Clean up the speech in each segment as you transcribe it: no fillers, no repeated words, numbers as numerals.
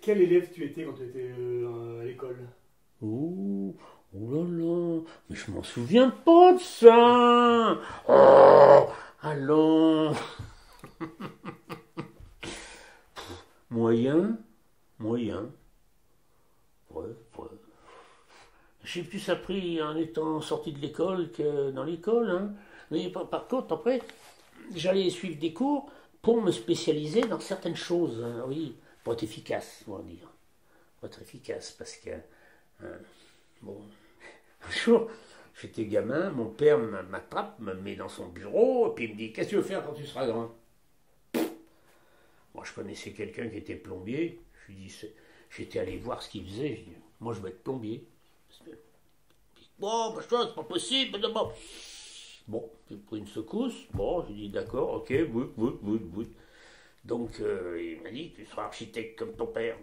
Quel élève tu étais quand tu étais à l'école? Ouh, oh là là, mais je m'en souviens pas de ça. Oh, allons, moyen, moyen, ouais, ouais. J'ai plus appris en étant sorti de l'école que dans l'école, hein. Mais par contre, après, j'allais suivre des cours pour me spécialiser dans certaines choses, hein, oui, pour être efficace, on va dire. Pour être efficace, parce que, bon, un jour, j'étais gamin, mon père m'attrape, me met dans son bureau, et puis il me dit: Qu'est-ce que tu veux faire quand tu seras grand? Moi, je connaissais quelqu'un qui était plombier. Je lui dis: J'étais allé voir ce qu'il faisait. Je dis: Moi, je vais être plombier. Bon, bah, c'est pas possible. Bon, bon, j'ai pris une secousse. Bon, j'ai dit: D'accord, ok, bout, bout, bout, bout. Donc, il m'a dit: Tu seras architecte comme ton père.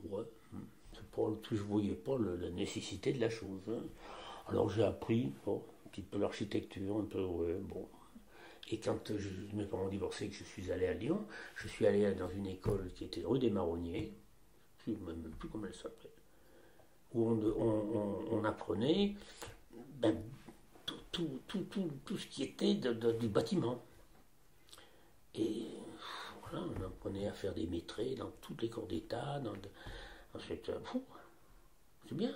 Ouais, je ne voyais pas la nécessité de la chose, hein. Alors j'ai appris, bon, un petit peu l'architecture, un peu, ouais, bon. Et quand mes parents ont divorcé, que je suis allé à Lyon, je suis allé dans une école qui était rue des Marronniers, je ne sais même plus comment elle s'appelait, où on apprenait, ben, tout ce qui était du bâtiment. Et voilà, on apprenait à faire des métrés dans toutes les corps d'État. Ensuite, c'est bien.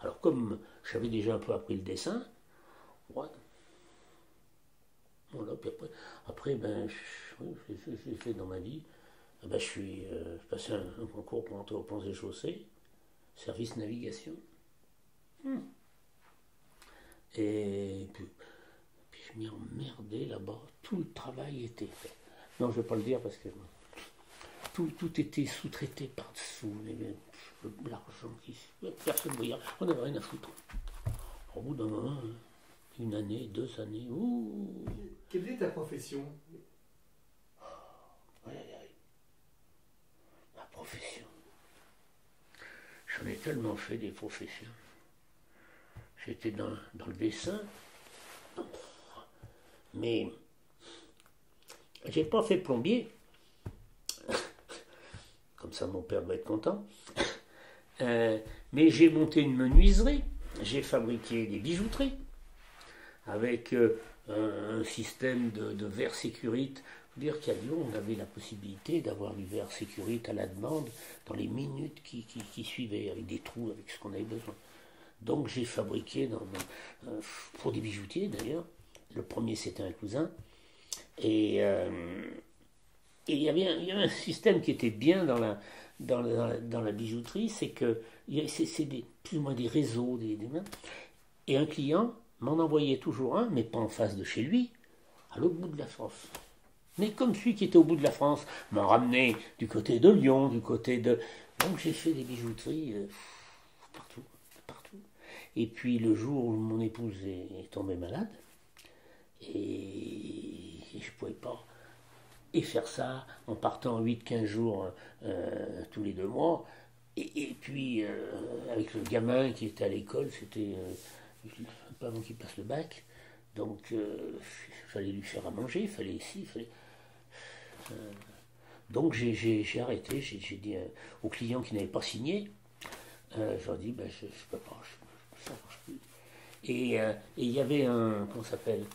Alors comme j'avais déjà un peu appris le dessin, ouais, voilà, puis après ben, j'ai fait dans ma vie, ben, je passé un concours pour entrer au Ponts et Chaussées, service navigation. Hmm. Et puis je m'y emmerdais là-bas, tout le travail était fait. Non, je ne vais pas le dire parce que tout était sous-traité par-dessous, l'argent qui... Personne ne voyait, on n'avait rien à foutre. Au bout d'un moment, une année, 2 années, ouh. Quelle est ta profession? Aïe, aïe, aïe. Ma profession. J'en ai tellement fait des professions. J'étais dans le dessin, mais j'ai pas fait plombier. Comme ça, mon père va être content. Mais j'ai monté une menuiserie. J'ai fabriqué des bijouteries avec un système de verre sécurite. Il faut dire qu'à Lyon, on avait la possibilité d'avoir du verre sécurite à la demande dans les minutes qui suivaient, avec des trous, avec ce qu'on avait besoin. Donc j'ai fabriqué pour des bijoutiers d'ailleurs. Le premier, c'était un cousin. Et il y avait un système qui était bien dans la bijouterie, c'est que c'est plus ou moins des réseaux. Et un client m'en envoyait toujours un, mais pas en face de chez lui, à l'autre bout de la France. Mais comme celui qui était au bout de la France m'en ramenait du côté de Lyon, du côté de... Donc j'ai fait des bijouteries partout, partout. Et puis le jour où mon épouse est tombée malade, et je ne pouvais pas et faire ça en partant 8-15 jours tous les 2 mois. Et puis, avec le gamin qui était à l'école, c'était pas avant qu'il passe le bac. Donc, il fallait lui faire à manger, il fallait ici, il fallait... donc, j'ai arrêté, j'ai dit aux clients qui n'avaient pas signé, je leur ai dit, ben, je ne peux pas, ça marche plus. Et il y avait comment ça s'appelle,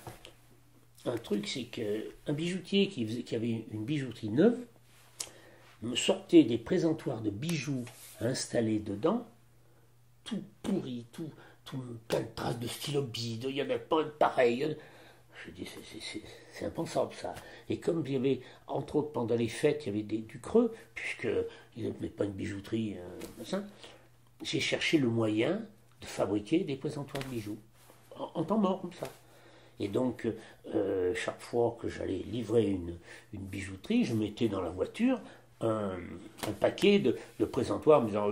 un truc, c'est qu'un bijoutier qui avait une bijouterie neuve me sortait des présentoirs de bijoux installés dedans, tout pourri, tout plein de traces de stylo bide, il n'y avait pas de pareil. Je dis, c'est impensable ça. Et comme il y avait, entre autres pendant les fêtes, il y avait du creux, puisqu'ils n'avaient pas une bijouterie, j'ai cherché le moyen de fabriquer des présentoirs de bijoux, en temps mort comme ça. Et donc, chaque fois que j'allais livrer une bijouterie, je mettais dans la voiture un paquet de présentoirs me disant,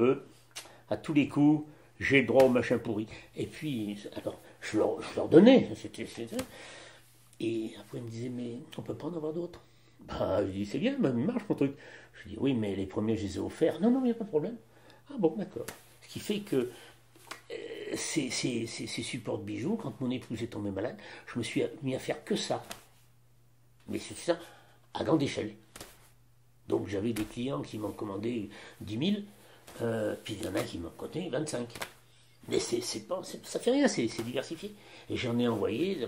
à tous les coups, j'ai droit au machin pourri. Et puis, alors, je leur donnais. Et après, ils me disaient, mais on ne peut pas en avoir d'autres. Bah, je dis, c'est bien, il marche mon truc. Je dis, oui, mais les premiers, je les ai offerts. Non, il n'y a pas de problème. Ah bon, d'accord. Ce qui fait que ces supports de bijoux, quand mon épouse est tombée malade, je me suis mis à faire que ça. Mais c'est ça, à grande échelle. Donc j'avais des clients qui m'ont commandé 10 000, puis il y en a qui m'ont commandé 25. Mais ça fait rien, c'est diversifié. Et j'en ai envoyé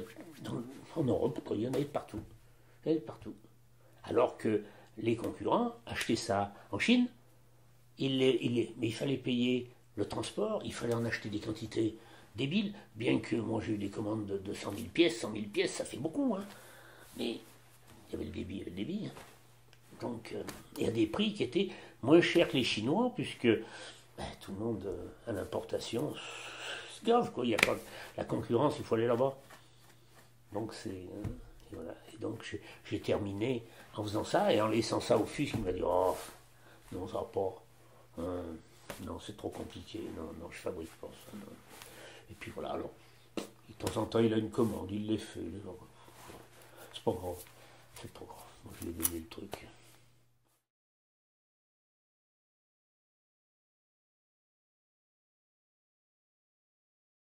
en Europe, quoi, il y en avait partout. Il y en avait partout. Alors que les concurrents achetaient ça en Chine, mais il fallait payer le transport, il fallait en acheter des quantités débiles, bien que moi j'ai eu des commandes de 100 000 pièces, 100 000 pièces, ça fait beaucoup, hein. Mais il y avait le débit. Hein. Donc, il y a des prix qui étaient moins chers que les Chinois, puisque tout le monde à l'importation, c'est grave, quoi. Il y a pas la concurrence, il faut aller là-bas. Donc, et voilà. Et donc, j'ai terminé en faisant ça et en laissant ça au fils qui m'a dit oh, non, ça va pas. Non, c'est trop compliqué. Non, je fabrique pas ça. Non. Et puis voilà, alors, de temps en temps, il a une commande, il les fait. C'est pas grave. C'est pas grave. Moi, je lui ai donné le truc.